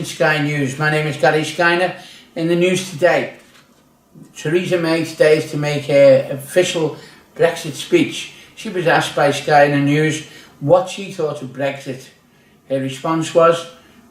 watching Sky News. My name is Gary Skyner. In the news today, Theresa May today is to make her official Brexit speech. She was asked by Sky News what she thought of Brexit. Her response was,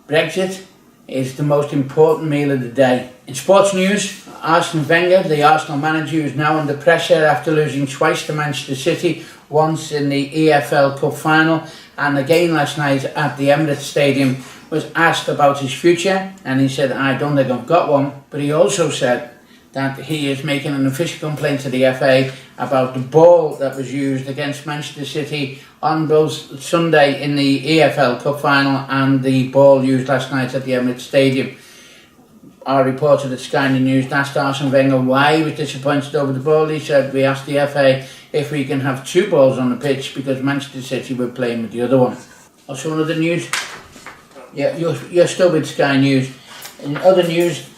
Brexit is the most important meal of the day. In sports news, Arsene Wenger, the Arsenal manager, is now under pressure after losing twice to Manchester City, once in the EFL Cup final and again last night at the Emirates Stadium, was asked about his future and he said, I don't think I've got one. But he also said that he is making an official complaint to the FA about the ball that was used against Manchester City on both Sunday in the EFL Cup final and the ball used last night at the Emirates Stadium. Our reporter at Sky News asked Arsene Wenger why he was disappointed over the ball. He said, we asked the FA if we can have two balls on the pitch because Manchester City were playing with the other one. Also in other news, yeah, you're still with Sky News. In other news,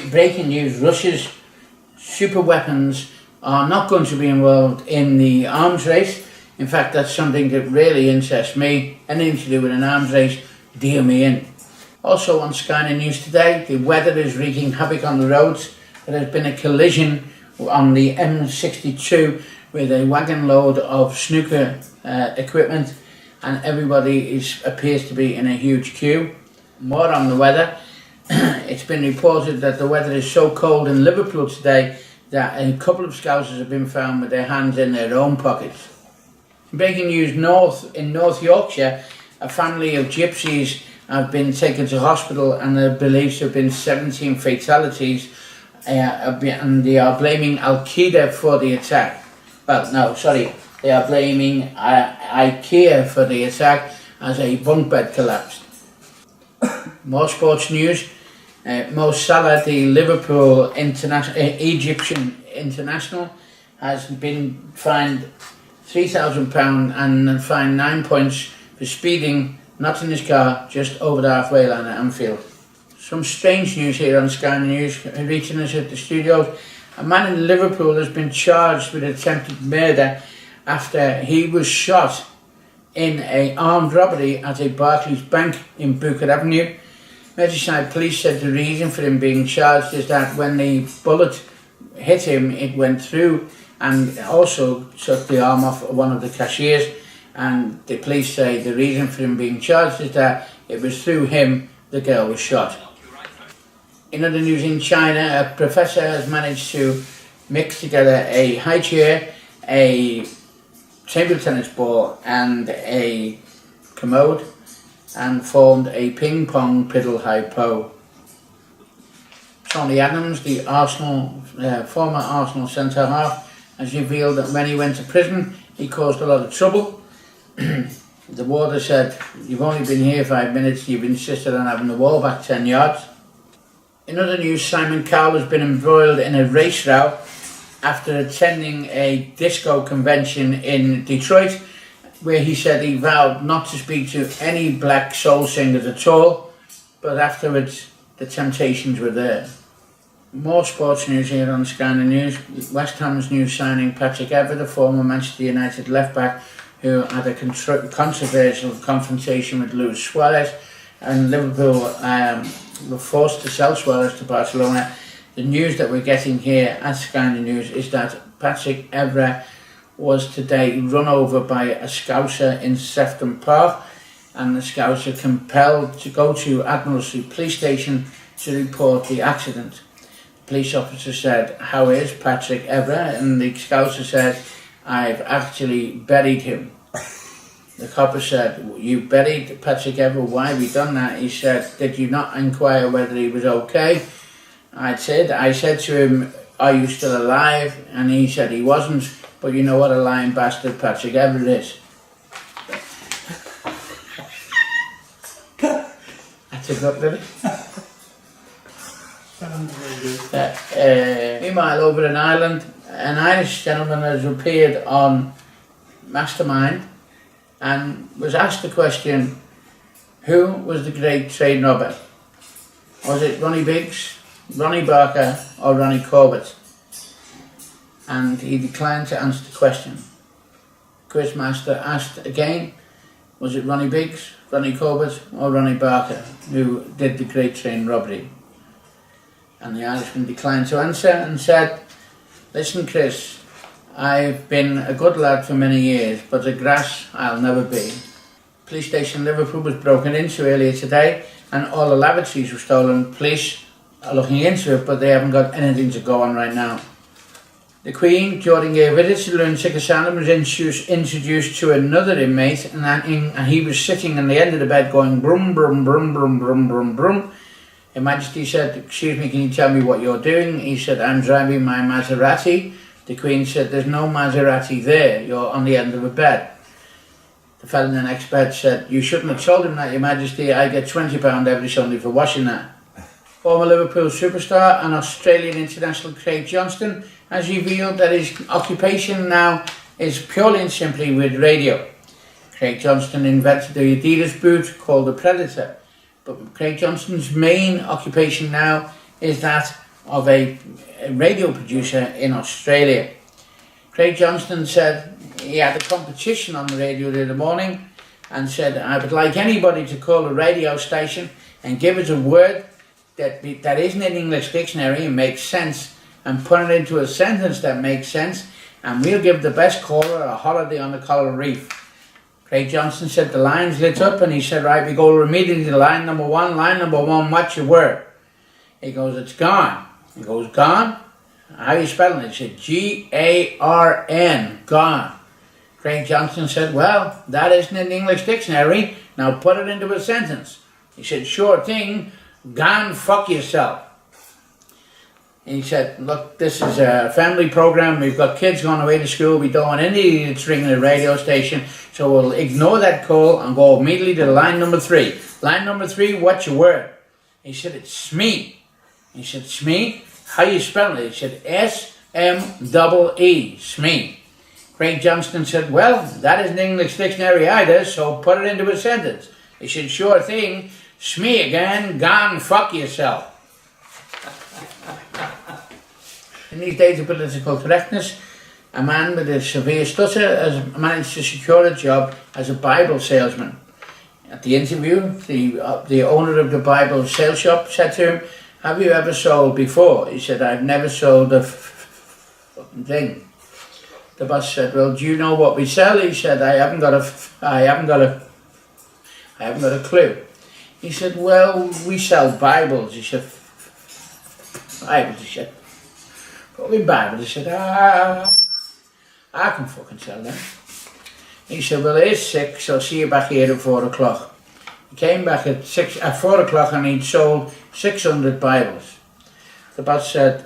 breaking news, Russia's super weapons are not going to be involved in the arms race. In fact, that's something that really interests me. Anything to do with an arms race, deal me in. Also on Sky News today, the weather is wreaking havoc on the roads. There has been a collision on the M62 with a wagon load of snooker equipment, and everybody appears to be in a huge queue. More on the weather. It's been reported that the weather is so cold in Liverpool today that a couple of Scousers have been found with their hands in their own pockets. Breaking news, in North Yorkshire, a family of gypsies have been taken to hospital and there are believed to have been 17 fatalities, and they are blaming Al-Qaeda for the attack. Well, no, sorry, they are blaming IKEA for the attack as a bunk bed collapsed. More sports news. Mo Salah, the Liverpool Egyptian international, has been fined £3,000 and fined 9 points for speeding not in his car just over the halfway line at Anfield. Some strange news here on Sky News reaching us at the studios. A man in Liverpool has been charged with attempted murder after he was shot in an armed robbery at a Barclays bank in Booker Avenue. Merseyside police said the reason for him being charged is that when the bullet hit him, it went through and also took the arm off one of the cashiers. And the police say the reason for him being charged is that it was through him the girl was shot. In other news, in China, a professor has managed to mix together a high chair, a table tennis ball and a commode and formed a ping pong piddle high po. Tony Adams, the former Arsenal centre half, has revealed that when he went to prison he caused a lot of trouble. The warder said, you've only been here 5 minutes, you've insisted on having the wall back 10 yards. In other news, Simon Cowell has been embroiled in a race row after attending a disco convention in Detroit, where he said he vowed not to speak to any black soul singers at all, but afterwards the Temptations were there. More sports news here on Sky News. West Ham's new signing Patrick Evra, the former Manchester United left-back, who had a controversial confrontation with Luis Suarez, and Liverpool were forced to sell Suarez to Barcelona. The news that we're getting here at Sky News is that Patrick Evra was today run over by a Scouser in Sefton Park, and the Scouser compelled to go to Admiral Street Police Station to report the accident. The police officer said, how is Patrick Evra? And the Scouser said, I've actually buried him. The copper said, you buried Patrick Evra, why have you done that? He said, did you not inquire whether he was okay? I said to him, are you still alive? And he said he wasn't, but you know what a lying bastard Patrick Evra is. That's a good, did it? Meanwhile, over in Ireland, an Irish gentleman has appeared on Mastermind and was asked the question, who was the great train robber? Was it Ronnie Biggs, Ronnie Barker or Ronnie Corbett? And he declined to answer the question. Quizmaster asked again, Was it Ronnie Biggs, Ronnie Corbett or Ronnie Barker who did the Great Train robbery? And the Irishman declined to answer and said, listen Chris, I've been a good lad for many years, but a grass I'll never be. Police station Liverpool was broken into earlier today and all the lavatories were stolen. Police are looking into it, but they haven't got anything to go on right now. The Queen, during a visit to the lunatic asylum, was introduced to another inmate and he was sitting on the end of the bed going brum brum brum brum brum brum brum. Her Majesty said, excuse me, can you tell me what you're doing? He said, I'm driving my Maserati. The Queen said, there's no Maserati there, you're on the end of a bed. The fellow in the next bed said, you shouldn't have told him that, Your Majesty, I get £20 every Sunday for washing that. Former Liverpool superstar and Australian international Craig Johnston has revealed that his occupation now is purely and simply with radio. Craig Johnston invented the Adidas boot called the Predator, but Craig Johnston's main occupation now is that of a radio producer in Australia. Craig Johnston said he had a competition on the radio the other morning and said, I would like anybody to call a radio station and give us a word that isn't in English dictionary and makes sense and put it into a sentence that makes sense, and we'll give the best caller a holiday on the coral reef. Craig Johnston said the lines lit up and he said, right, we go immediately to line number one. Line number one, what's your word? He goes, it's gone. He goes, gone? How are you spelling it? He said, G-A-R-N, gone. Craig Johnston said, well, that isn't in the English dictionary. Now put it into a sentence. He said, sure thing, gone fuck yourself. And he said, look, this is a family program. We've got kids going away to school. We don't want any idiots ringing the radio station. So we'll ignore that call and go immediately to line number 3. Line number 3, what's your word? He said, it's Smee. He said, Smee? How you spelling it? He said, S-M-E-E, Smee. Craig Johnston said, well, that isn't English dictionary either, so put it into a sentence. He said, sure thing, Smee again, gone fuck yourself. In these days of political correctness, a man with a severe stutter has managed to secure a job as a Bible salesman. At the interview, the owner of the Bible sales shop said to him, have you ever sold before? He said, I've never sold a fucking thing. The boss said, well, do you know what we sell? He said, I haven't got a clue. He said, well, we sell Bibles. He said, Bibles? He said, fucking Bibles. He said, I can fucking sell them. He said, well, it's 6, I'll see you back here at 4 o'clock. He came back at 4 o'clock and he'd sold 600 Bibles. The boss said,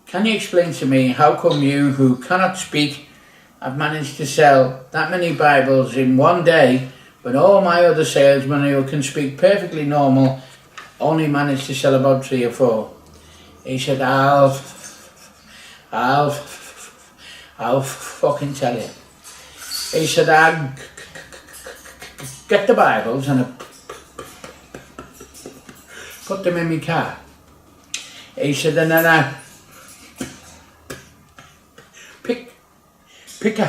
can you explain to me how come you, who cannot speak, have managed to sell that many Bibles in one day, when all my other salesmen who can speak perfectly normal only managed to sell about 3 or 4? He said, I'll fucking tell you. He said, I'll get the Bibles and put them in my car. He said, and then I pick a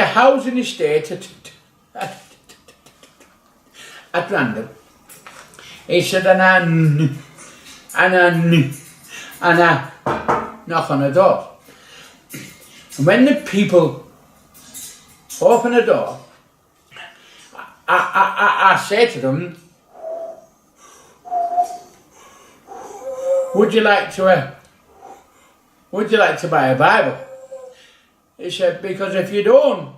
house in the state at random. He said, and I knock on the door. And when the people open the door, I say to them, would you like to buy a Bible? He said, because if you don't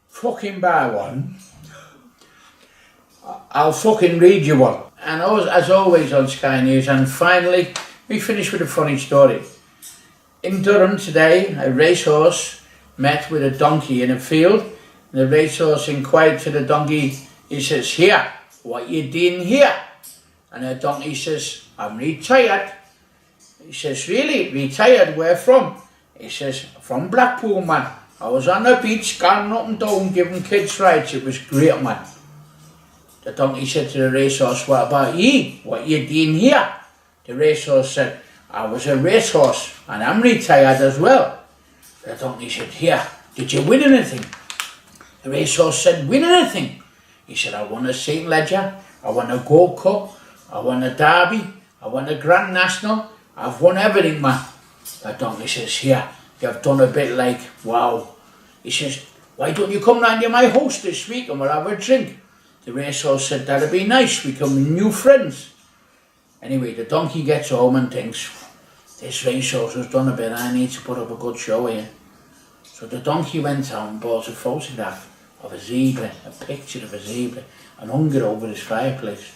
fucking buy one, I'll fucking read you one. And as always on Sky News, and finally, we finish with a funny story. In Durham today, a racehorse met with a donkey in a field. The racehorse inquired to the donkey, he says, here, what you doing here? And the donkey says, I'm retired. He says, really? Retired? Where from? He says, from Blackpool, man. I was on the beach, going up and down, giving kids rides. It was great, man. The donkey said to the racehorse, what about ye? What you doing here? The racehorse said, I was a racehorse and I'm retired as well. The donkey said, here, did you win anything? The racehorse said, win anything? He said, I won a St. Ledger, I won a Gold Cup, I won a Derby, I won a Grand National, I've won everything, man. The donkey says, here, you've done a bit like, wow. He says, why don't you come round to my house this week and we'll have a drink? The racehorse said, that'd be nice, we can be new friends. Anyway, the donkey gets home and thinks, this racehorse has done a bit, I need to put up a good show here. So the donkey went out and bought a photograph of a zebra, a picture of a zebra, and hung it over his fireplace.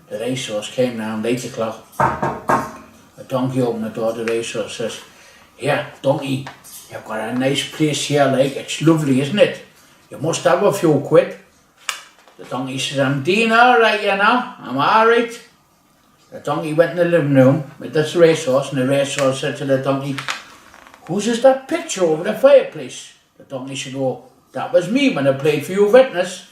The racehorse came round 8 o'clock. The donkey opened the door, the racehorse says, here, donkey, you've got a nice place here, like, it's lovely, isn't it? You must have a few quid. The donkey says, I'm doing alright, you know, I'm alright. The donkey went in the living room with this racehorse, and the racehorse said to the donkey, whose is that picture over the fireplace? The donkey said, oh, that was me when I played for you witness.